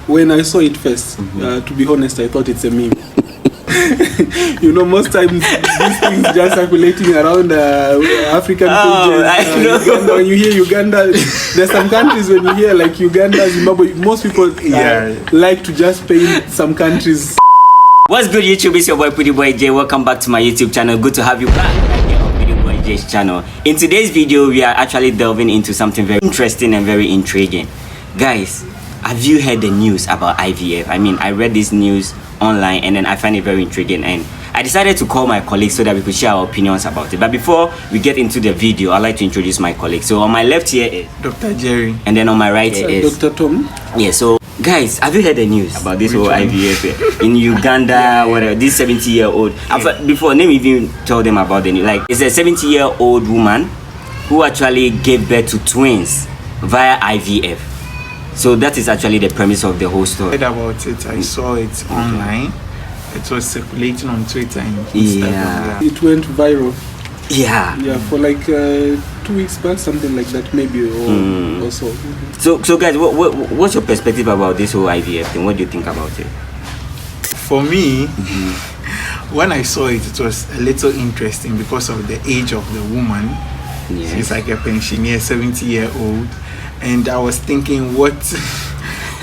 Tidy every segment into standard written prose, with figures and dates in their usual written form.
When I saw it first, to be honest, I thought it's a meme. You know, most times these things just circulating around African pages. Uganda, when you hear Uganda, there's some countries when you hear like Uganda, Zimbabwe, most people like to just paint some countries. What's good, YouTube? It's your boy Pretty Boy J. Welcome back to my YouTube channel. Good to have you back on Pretty Boy J's channel. In today's video, we are actually delving into something very interesting and very intriguing. Guys, have you heard the news about IVF? I mean, I read this news online and then I find it very intriguing, and I decided to call my colleagues so that we could share our opinions about it. But before we get into the video, I'd like to introduce my colleagues. So on my left here is Dr. Jerry, and then on my right here is Dr. Tom. Yeah, so guys, have you heard the news about this whole IVF in Uganda? Whatever, this 70-year-old. Before, let me even tell them about the news. Like, it's a 70-year-old woman who actually gave birth to twins via IVF. So that is actually the premise of the whole story. I heard about it. I saw it online. It was circulating on Twitter and Instagram. Yeah. It went viral. Yeah. Yeah, for like 2 weeks back, something like that, maybe, or so. So guys, what's your perspective about this whole IVF thing? What do you think about it? For me, when I saw it, it was a little interesting because of the age of the woman. Yes. She's like a pensioner, 70-year-old. And I was thinking, what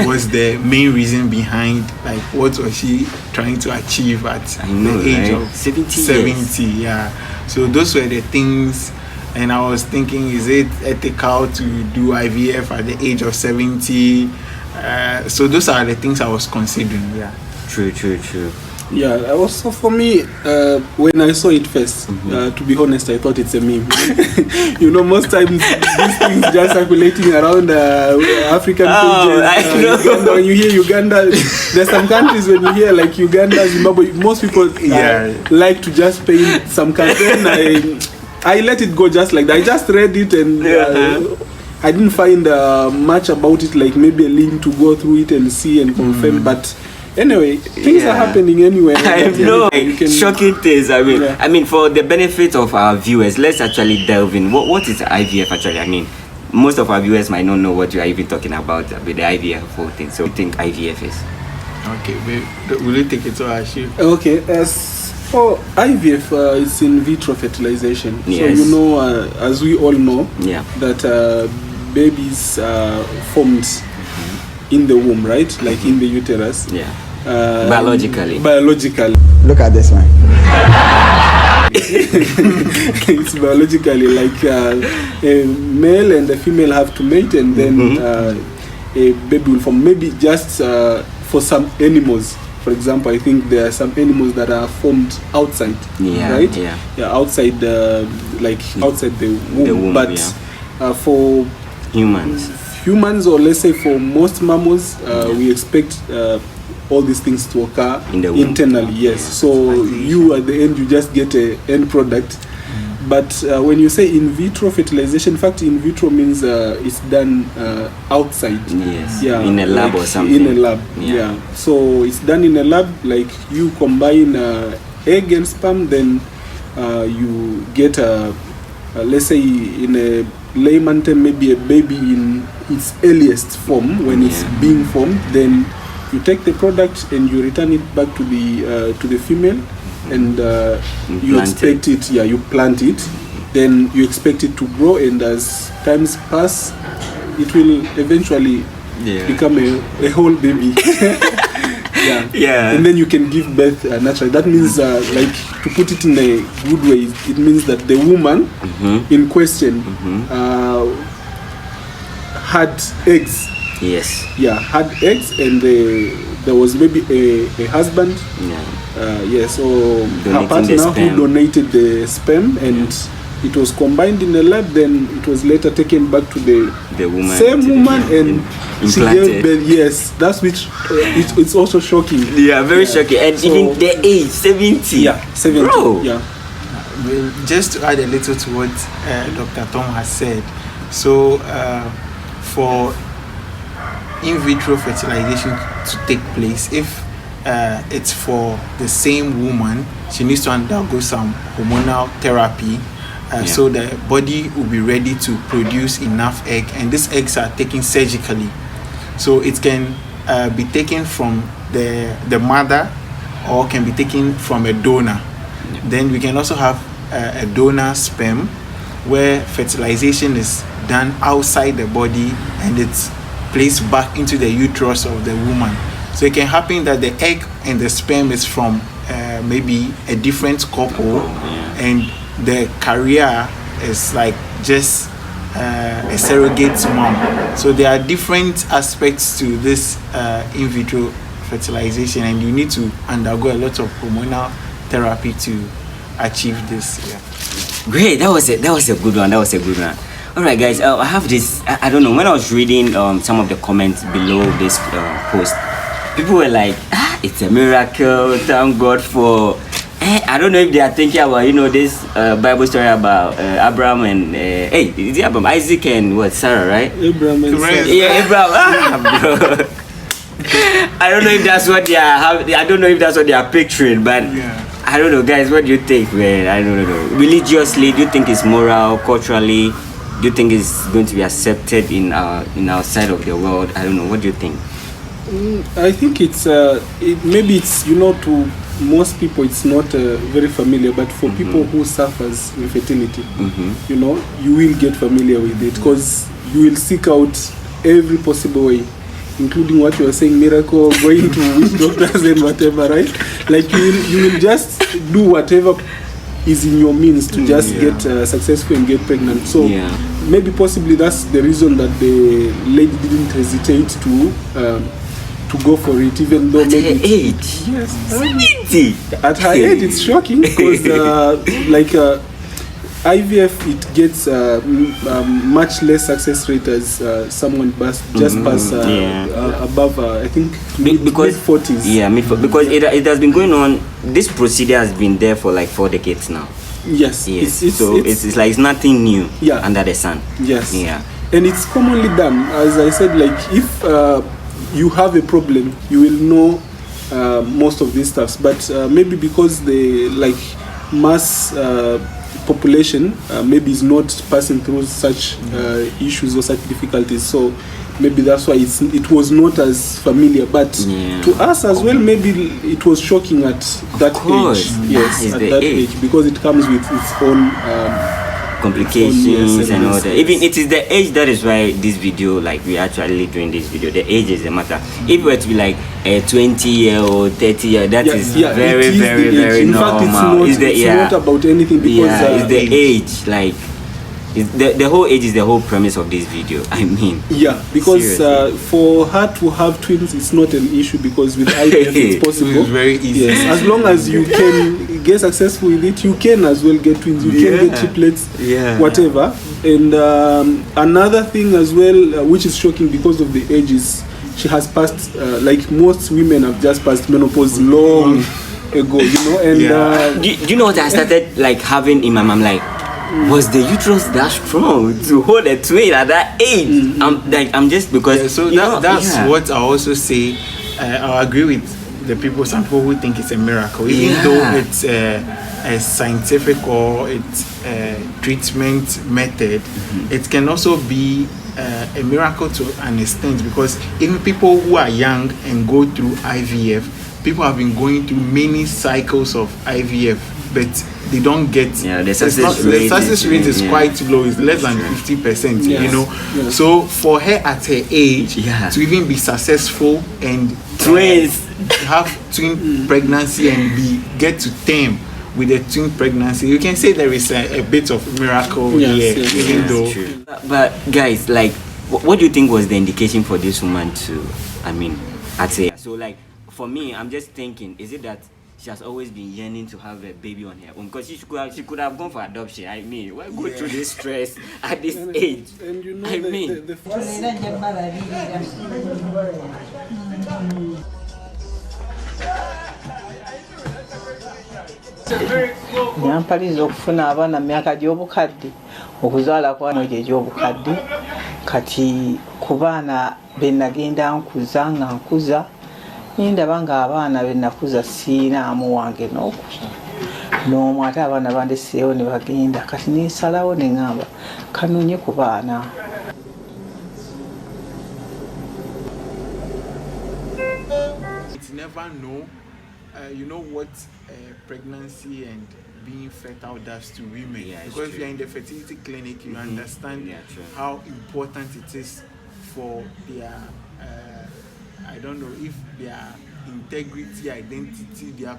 was the main reason behind, like, what was she trying to achieve at the age of 70? Yeah. So those were the things, and I was thinking, is it ethical to do IVF at the age of 70? So those are the things I was considering. Yeah. True. Yeah, also for me, when I saw it first, to be honest, I thought it's a meme. You know, most times these things just circulating around African pages. Uganda, when you hear Uganda, there's some countries when you hear like Uganda, Zimbabwe, most people like to just paint some country. And I let it go just like that. I just read it and I didn't find much about it, like maybe a link to go through it and see and confirm, but anyway, things are happening anywhere. I know, shocking things. I mean, for the benefit of our viewers, let's actually delve in. What is IVF actually? I mean, most of our viewers might not know what you are even talking about with the IVF whole thing. So, what do you think IVF is? Okay, will you take it to Ashi? Okay, as for IVF, it's in vitro fertilization. Yes. So, you know, as we all know, that babies are formed in the womb, right? Like in the uterus. Yeah. Biologically. Look at this one. It's biologically like a male and a female have to mate, and then a baby will form. Maybe just for some animals. For example, I think there are some animals that are formed outside. Right? Yeah. Outside the outside the womb. But for humans, or let's say for most mammals, we expect all these things to occur internally. Yes. So you at the end, you just get a end product. But when you say in vitro fertilization, in fact, in vitro means it's done outside. Yes. Yeah. In a lab or something. In a lab. Yeah. So it's done in a lab. Like you combine egg and sperm, then you get let's say in a layman term, maybe a baby in its earliest form when it's being formed. Then you take the product and you return it back to the female, and you expect it. Yeah, you plant it. Then you expect it to grow, and as times pass, it will eventually become a whole baby. And then you can give birth naturally. That means, like, to put it in a good way, it means that the woman in question had eggs. Yes. Yeah, had eggs, and there was maybe a husband. So her partner who donated the sperm, and it was combined in a lab. Then it was later taken back to the woman, same woman, and she gave birth. Yes, that's which it's also shocking. Yeah, very shocking. And so, even the age 70. Yeah, 70. Bro. Yeah. Well, just to add a little to what Dr. Tom has said. So for in vitro fertilization to take place, if it's for the same woman, she needs to undergo some hormonal therapy so the body will be ready to produce enough egg, and these eggs are taken surgically, so it can be taken from the mother or can be taken from a donor. Then we can also have a donor sperm where fertilization is done outside the body and it's placed back into the uterus of the woman. So it can happen that the egg and the sperm is from maybe a different couple, and the carrier is like just a surrogate mom. So there are different aspects to this in vitro fertilization, and you need to undergo a lot of hormonal therapy to achieve this. Great, that was a good one. All right, guys, I have this. I don't know, when I was reading some of the comments below this post, people were like, it's a miracle, thank God for I don't know if they are thinking about, this Bible story about Abraham and is it Abraham, Isaac and what, Sarah, right? Abraham and Sarah. Yeah, Abraham. Bro. I don't know if that's what they are. I don't know if that's what they are picturing, but I don't know, guys. What do you think, man? I don't know. Religiously, do you think it's moral? Culturally, do you think it's going to be accepted in our side of the world? I don't know. What do you think? I think it's maybe it's to most people it's not very familiar, but for people who suffers infertility, you will get familiar with it because you will seek out every possible way, including what you are saying, miracle, going to witch doctors and whatever, right? Like you will just do whatever is in your means to just get successful and get pregnant. So maybe possibly that's the reason that the lady didn't hesitate to go for it, even though at maybe her age. Yes, 70. At her age, it's shocking because IVF it gets much less success rate as someone just past above I think mid-40s. Yeah, because it has been going on. This procedure has been there for like 4 decades now. Yes. It's like it's nothing new under the sun. Yes. Yeah. And it's commonly done. As I said, like if you have a problem, you will know most of these stuffs, but maybe because the mass population maybe is not passing through such issues or such difficulties, so maybe that's why it was not as familiar, but to us as well, maybe it was shocking at that age. Yes, at that age, because it comes with its own complications and all that. Even it is the age, that is why this video, like we are actually doing this video, the age is the matter. If it were to be like a 20-year-old, 30-year, that is very, very, very normal. In fact, it's not about anything, because it's the age, like the whole age is the whole premise of this video. I mean, because for her to have twins, it's not an issue, because with IVF it's possible. It's very easy. Yes, as long as you can get successful with it, you can as well get twins. You can get triplets, whatever. And another thing as well, which is shocking because of the age, is she has passed. Like most women have just passed menopause long ago, And do you know what I started like having in my mind, like, was the uterus that strong to hold a twin at that age? I'm just because that's what I also say. I agree with the people. Some people who think it's a miracle, even though it's a scientific or it's a treatment method. It can also be a miracle to an extent, because even people who are young and go through IVF, people have been going through many cycles of IVF, but they don't get the success rate is quite low. It's less than 50%. So for her at her age to even be successful and have twin pregnancy and get to term with a twin pregnancy, you can say there is a bit of miracle here, even though. True. But guys, like, what do you think was the indication for this woman to? I mean, I'd say so. Like, for me, I'm just thinking, is it that she has always been yearning to have a baby on her own? Because she could have gone for adoption. I mean, why go through this stress at this age? And I mean, nyampaliza okufuna abaana myaka gy'obukadde okuzaala kwa mwezi egy'obukadde kati ku baana be nagenda nkuza nga nkuza ndaba nga abaana be nakuza siinaamu wange n'omu ate abaana bandeseewo ne bagenda kati ninsalawo ne ŋŋamba kanonye ku baana. never know. You know what pregnancy and being fertile does to women. Because if you're in the fertility clinic, you understand how important it is for their, I don't know if their integrity, identity, their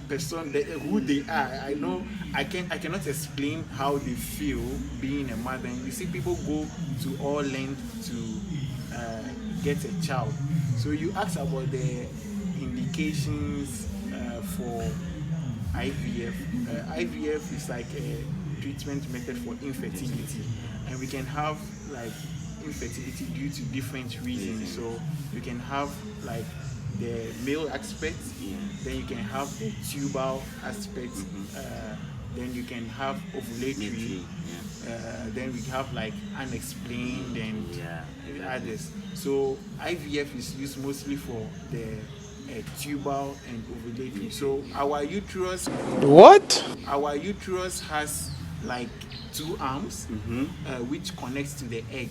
person, who they are. I know I cannot explain how they feel being a mother. And you see, people go to all lengths to get a child. So you ask about the indications for IVF. IVF is like a treatment method for infertility, and we can have like infertility due to different reasons. So you can have like the male aspect, then you can have the tubal aspect, then you can have ovulatory, then we have like unexplained and others. So IVF is used mostly for the tubal and ovulatory. So our uterus, our uterus has like two arms, which connects to the egg,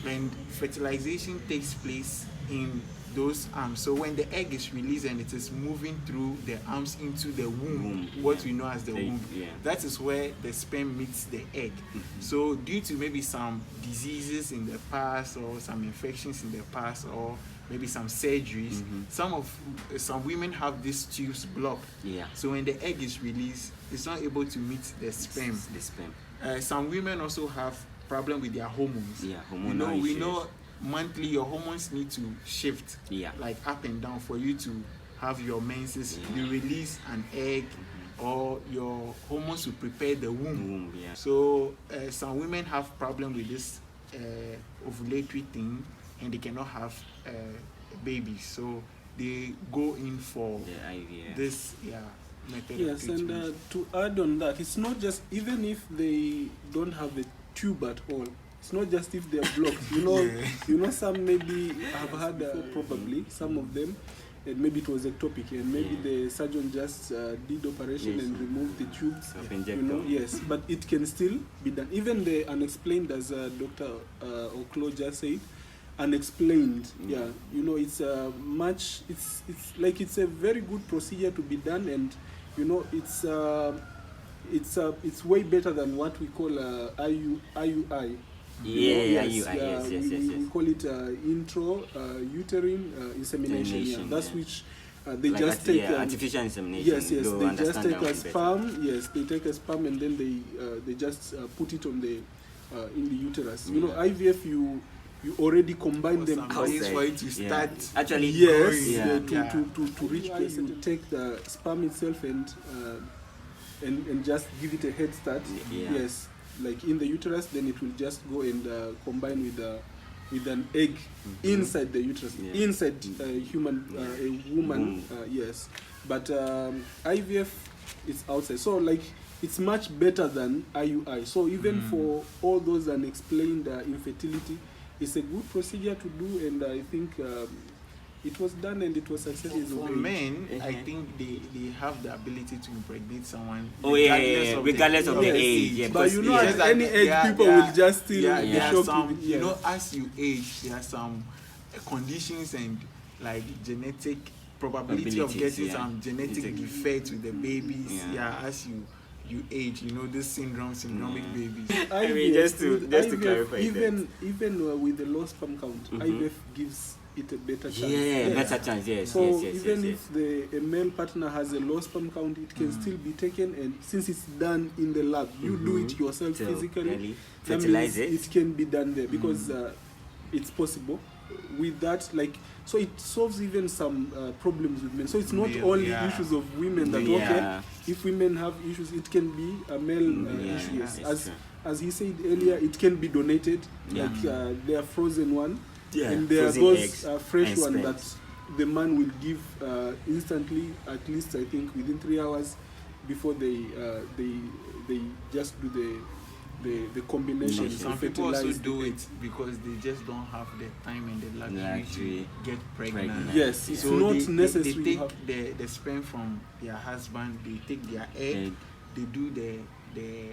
and fertilization takes place in those arms. So when the egg is released and it is moving through the arms into the womb, what we know as the womb, that is where the sperm meets the egg. So due to maybe some diseases in the past, or some infections in the past, or maybe some surgeries, some women have these tubes blocked. So when the egg is released, it's not able to meet the sperm. Some women also have problem with their hormones. We know monthly your hormones need to shift, like up and down, for you to have your menses. You release an egg, or your hormones to prepare the womb. So some women have problem with this ovulatory thing, and they cannot have babies, so they go in for the IVF. This method. Yes, and to add on that, it's not just even if they don't have the tube at all. It's not just if they're blocked. You know, some maybe have had probably some of them, and maybe it was ectopic, and maybe the surgeon just did operation and removed the tubes. Yes, but it can still be done. Even the unexplained, as Dr. Oklo just said, unexplained. It's it's a very good procedure to be done, and it's way better than what we call IUI. We call it intrauterine insemination. That's which they like just take artificial insemination. Yes, they just take a sperm. Yes, they take a sperm and then they just put it on the in the uterus. IVF, you already combine them outside for it to start. Actually, to reach to take the sperm itself and just give it a head start. Yes, like in the uterus, then it will just go and combine with an egg inside the uterus, inside a woman. Yes, but IVF is outside. So like it's much better than IUI. So even for all those unexplained infertility, it's a good procedure to do, and I think it was done and it was successful. For men, I think they have the ability to impregnate someone. Regardless of the age. But at any age, people will just still be shocked. As you age, there are some conditions and like genetic probability of getting some genetic defects with the babies. As you age, this syndromic babies. I mean, just to clarify, even with the low sperm count, IVF gives it a better chance. Better chance. So even if a male partner has a low sperm count, it can still be taken, and since it's done in the lab, you do it yourself physically. Fertilize it. It can be done there because it's possible. With that, so it solves even some problems with men. So it's not only issues of women that if women have issues, it can be a male issue. As he said earlier, it can be donated. Like they are frozen one, and there are those fresh one that the man will give instantly, at least I think within 3 hours before they just do the combination. Some people also do it because they just don't have the time and the luxury to get pregnant. Yes, it's not necessary. They take the sperm from their husband, they take their egg, they do the the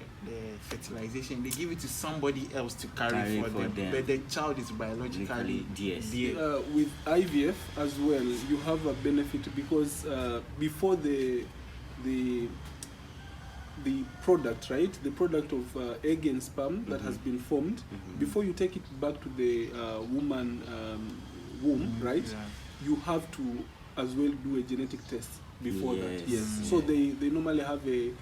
fertilization, they give it to somebody else to carry for them. But the child is biologically dead. With IVF as well, you have a benefit because before the product, right? The product of egg and sperm that has been formed, before you take it back to the woman womb, right? Yeah. You have to as well do a genetic test before that. Yes. So they normally have a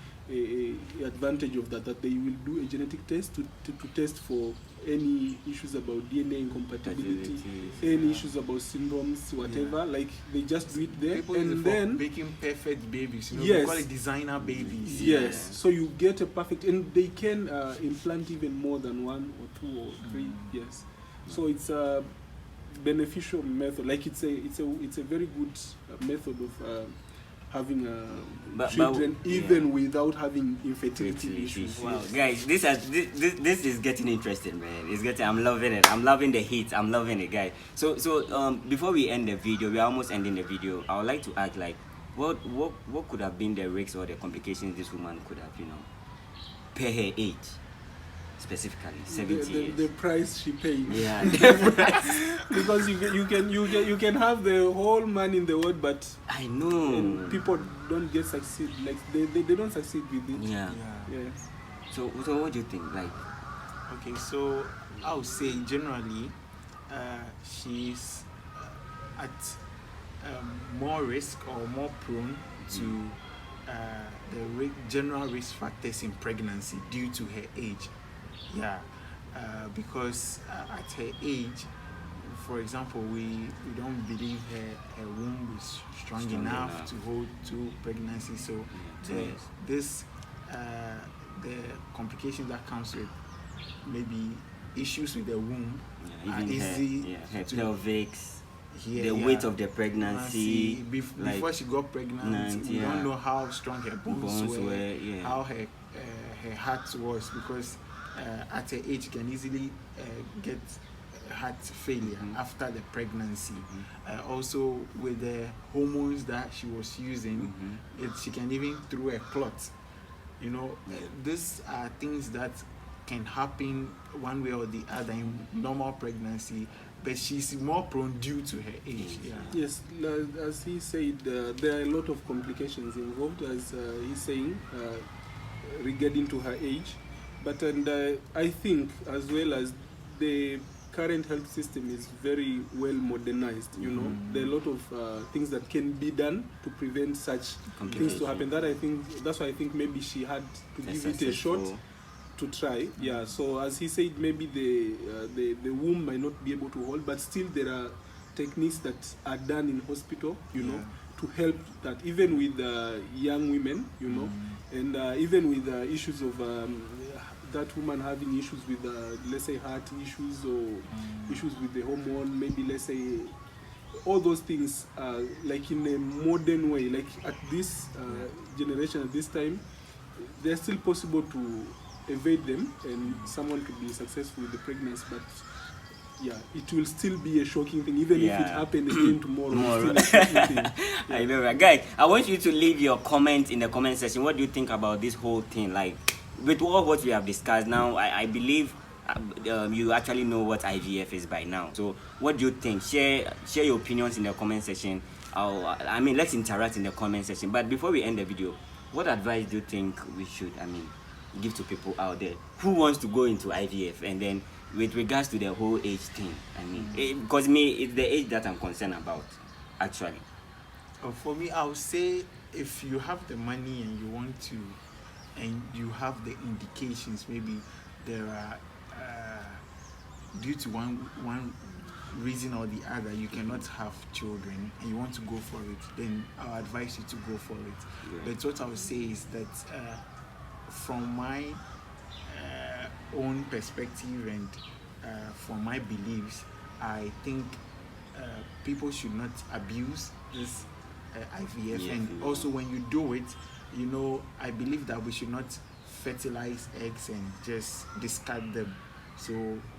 advantage of that they will do a genetic test to test for any issues about DNA incompatibility, any issues about syndromes, whatever. Like they just do it there. People and then making perfect babies, we call it designer babies. Yes. So you get a perfect, and they can implant even more than 1 or 2 or 3. Yes. So it's a beneficial method. Like it's a very good method of having children even without having infertility issues. Wow, guys, this is getting interesting, man. I'm loving it. I'm loving the heat. I'm loving it, guys. So before we end the video, we're almost ending the video. I would like to ask, like, what could have been the risks or the complications this woman could have, per her age? Specifically 70 years. The price she paid. Yeah, the price. Because you can have the whole money in the world, but I know people don't succeed. Like they don't succeed with it. Yeah. Yes. So what do you think? Like, okay, so I would say generally, she's at more risk or more prone to the general risk factors in pregnancy due to her age. Yeah, because at her age, for example, we don't believe her womb is strong enough to hold 2 pregnancies. So the complications that comes with maybe issues with the womb are easy. Her pelvics. The weight of the pregnancy. Before she got pregnant, we don't know how strong her bones were, how her heart was, because at her age, you can easily get heart failure after the pregnancy. Also, with the hormones that she was using, she can even throw a clot. These are things that can happen one way or the other in normal pregnancy, but she's more prone due to her age. Yes, as he said, there are a lot of complications involved, as he's saying, regarding to her age. But I think as well as the current health system is very well modernized, there are a lot of things that can be done to prevent such things to happen. That's why I think maybe she had to give it a shot to try. Yeah. So as he said, maybe the womb might not be able to hold, but still there are techniques that are done in hospital, to help that, even with young women, and even with issues of that woman having issues with, let's say, heart issues or issues with the hormone, maybe, let's say, all those things, like in a modern way, like at this generation, at this time, they're still possible to evade them, and someone could be successful with the pregnancy, but yeah, it will still be a shocking thing, even if it happened again tomorrow. It's still a shocking thing. Yeah. I know, right? Guys, I want you to leave your comment in the comment section. What do you think about this whole thing? Like, with all what we have discussed now, I believe you actually know what IVF is by now. So what do you think? Share your opinions in the comment section. Let's interact in the comment section. But before we end the video, what advice do you think we should give to people out there who wants to go into IVF? And then with regards to the whole age thing, because it's the age that I'm concerned about, actually. For me, I would say, if you have the money and you want to, and you have the indications, maybe there are due to one reason or the other, you cannot have children and you want to go for it, then I'll advise you to go for it. But what I would say is that from my own perspective and from my beliefs, I think people should not abuse this IVF. And also, when you do it, I believe that we should not fertilize eggs and just discard them. So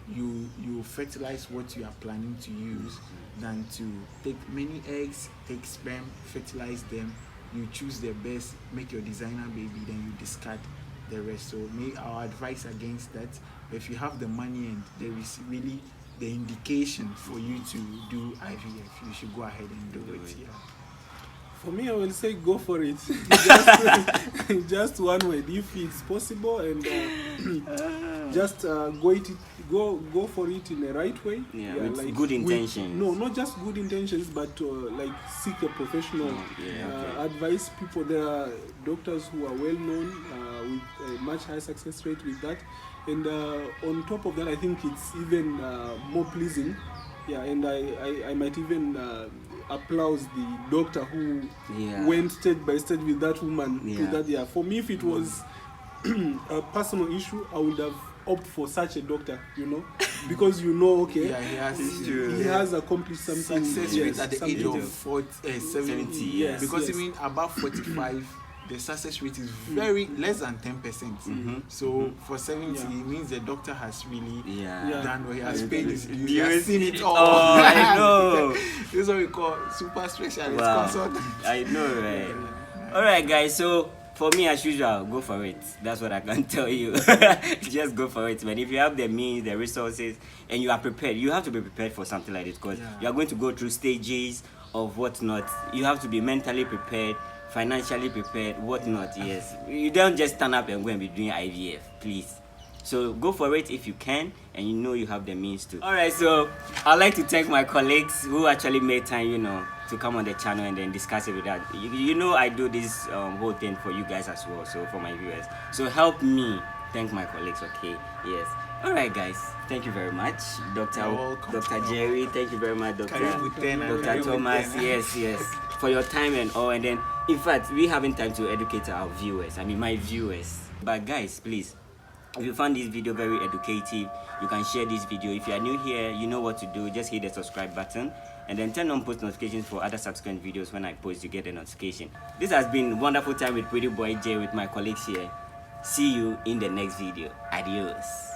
you fertilize what you are planning to use than to take many eggs, take sperm, fertilize them. You choose the best, make your designer baby, then you discard the rest. So our advice against that, if you have the money and there is really the indication for you to do IVF, you should go ahead and do it. Yeah. For me, I will say go for it. Just one way, if it's possible, and just go for it in the right way. Yeah, with like good intentions. No, not just good intentions, but like seek a professional advice. People, there are doctors who are well known with a much higher success rate with that, and on top of that, I think it's even more pleasing. Yeah, and I might even applaud the doctor who went stage by stage with that woman to that. Yeah, for me, if it was a personal issue, I would have opted for such a doctor, because okay, he has accomplished something. Success rate at the age of 70, because even above 45. The success rate is very less than 10%. So for 70, it means the doctor has really done what he has paid his dues. He has seen it all. Oh, I know. This is what we call super specialist consultant. I know, right? All right, guys. So for me, as usual, go for it. That's what I can tell you. Just go for it, man. If you have the means, the resources, and you are prepared, you have to be prepared for something like this, because you are going to go through stages of whatnot. You have to be mentally prepared, financially prepared, whatnot. Yes, you don't just stand up and go and be doing IVF, please. So go for it if you can, and you have the means to. All right, so I'd like to thank my colleagues who actually made time, to come on the channel and then discuss it with that. I do this whole thing for you guys as well, so for my viewers. So help me thank my colleagues, okay? Yes. All right, guys. Thank you very much, Dr. Jerry. Thank you very much, Dr. Thomas. Yes, for your time and all. And then, in fact, we having time to educate our viewers. My viewers. But guys, please, if you found this video very educative, you can share this video. If you are new here, you know what to do. Just hit the subscribe button and then turn on post notifications for other subsequent videos. When I post, you get a notification. This has been a wonderful time with Pretty Boy J with my colleagues here. See you in the next video. Adios.